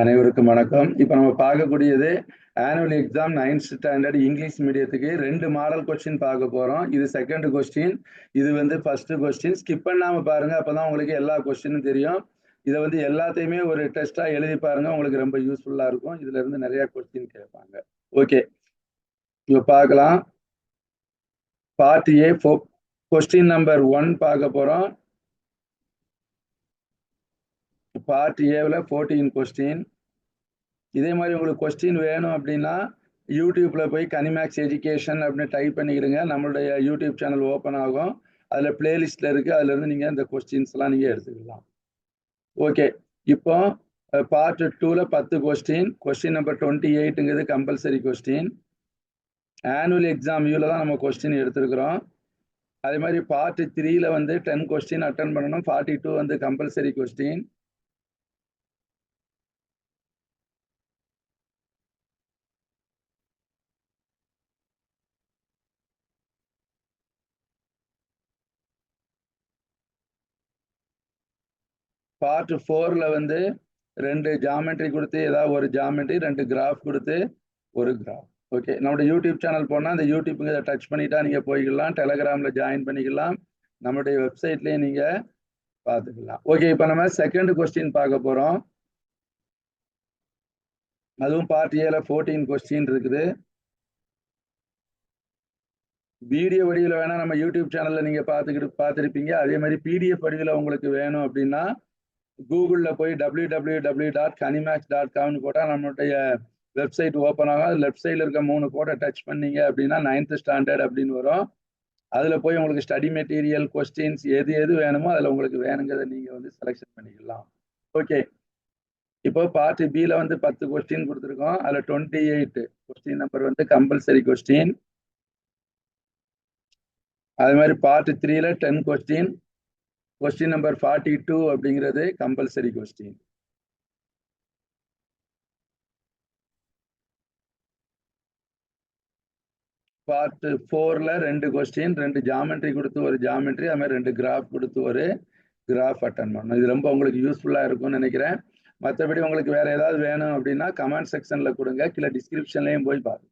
அனைவருக்கும் வணக்கம். இப்போ நம்ம பார்க்கக்கூடியது annual exam 9th standard English மீடியத்துக்கு 2 மாடல் கொஸ்டின் பார்க்க போறோம். இது செகண்ட் கொஸ்டின், இது வந்து ஃபர்ஸ்ட் கொஸ்டின். ஸ்கிப் பண்ணாம பாருங்க, அப்பதான் உங்களுக்கு எல்லா கொஸ்டினும் தெரியும். இதை வந்து எல்லாத்தையுமே ஒரு டெஸ்டா எழுதி பாருங்க, உங்களுக்கு ரொம்ப யூஸ்ஃபுல்லா இருக்கும். இதுல இருந்து நிறைய கொஸ்டின் கேட்பாங்க. ஓகே, இப்போ பார்க்கலாம். பார்ட் ஏ கொஸ்டின் நம்பர் 1 பார்க்க போறோம். பார்ட் ஏவில் 14 கொஸ்டின். இதே மாதிரி உங்களுக்கு கொஸ்டின் வேணும் அப்படின்னா யூடியூப்ல போய் கனிமேக்ஸ் எஜுகேஷன் அப்படின்னு டைப் பண்ணிக்கிடுங்க. நம்மளுடைய யூடியூப் சேனல் ஓப்பன் ஆகும். அதில் பிளேலிஸ்ட்ல இருக்கு. அதுல இருந்து நீங்க இந்த கொஸ்டின்ஸ் எல்லாம் நீங்க எடுத்துக்கலாம். ஓகே, இப்போ பார்ட் 2ல 10 கொஸ்டின். கொஸ்டின் நம்பர் 28ங்கிறது கம்பல்சரி கொஸ்டின். ஆனுவல் எக்ஸாம் வியூல தான் நம்ம கொஸ்டின் எடுத்திருக்கிறோம். அதே மாதிரி பார்ட் 3ல வந்து 10 கொஸ்டின் அட்டன் பண்ணணும். 42 வந்து கம்பல்சரி கொஸ்டின். பார்ட் 4ல வந்து 2 ஜாமெட்ரி கொடுத்து ஏதாவது ஒரு ஜாமெட்ரி, 2 கிராஃப் கொடுத்து ஒரு கிராஃப். ஓகே, நம்மளுடைய யூடியூப் சேனல் போனால் அந்த யூடியூப்புங்க இதை டச் பண்ணிட்டா நீங்கள் போய்க்கலாம். டெலகிராமில் ஜாயின் பண்ணிக்கலாம். நம்மளுடைய வெப்சைட்லேயே நீங்கள் பார்த்துக்கலாம். ஓகே, இப்போ நம்ம செகண்ட் கொஸ்டின் பார்க்க போகிறோம். அதுவும் பார்ட் ஏல 14 கொஸ்டின் இருக்குது. வீடியோ வடிவில் வேணால் நம்ம யூடியூப் சேனலில் நீங்கள் பார்த்துருப்பீங்க. அதே மாதிரி பிடிஎஃப் வடிவில் உங்களுக்கு வேணும் அப்படின்னா கூகுளில் போய் www.kanimax.com போட்டால் நம்மளுடைய வெப்சைட் ஓப்பன் ஆகும். அது லெஃப்ட் சைடில் இருக்க 3 கோடை டச் பண்ணீங்க அப்படின்னா 9th ஸ்டாண்டர்ட் அப்படின்னு வரும். அதில் போய் உங்களுக்கு ஸ்டடி மெட்டீரியல் கொஸ்டின்ஸ் எது வேணுமோ அதில் உங்களுக்கு வேணுங்கிறத நீங்கள் வந்து செலெக்ஷன் பண்ணிக்கலாம். ஓகே, இப்போ பார்ட் பியில் வந்து 10 கொஸ்டின் கொடுத்துருக்கோம். அதில் 28 கொஸ்டின் நம்பர் வந்து கம்பல்சரி கொஸ்டின். அது மாதிரி பார்ட் 3ல 10 கொஸ்டின். கொஸ்டின் நம்பர் 42 அப்படிங்கிறது கம்பல்சரி கொஸ்டின். பார்ட் 4ல 2 கொஸ்டின், 2 ஜாமெட்ரி கொடுத்து ஒரு ஜாமெட்ரி, அது மாதிரி 2 கிராஃப் கொடுத்து ஒரு கிராஃப் அட்டன் பண்ணணும். இது ரொம்ப உங்களுக்கு யூஸ்ஃபுல்லா இருக்கும்னு நினைக்கிறேன். மற்றபடி உங்களுக்கு வேற ஏதாவது வேணும் அப்படின்னா கமெண்ட் செக்ஷன்ல கொடுங்க, கீழே டிஸ்கிரிப்ஷன்லயும் போய் பாருங்க.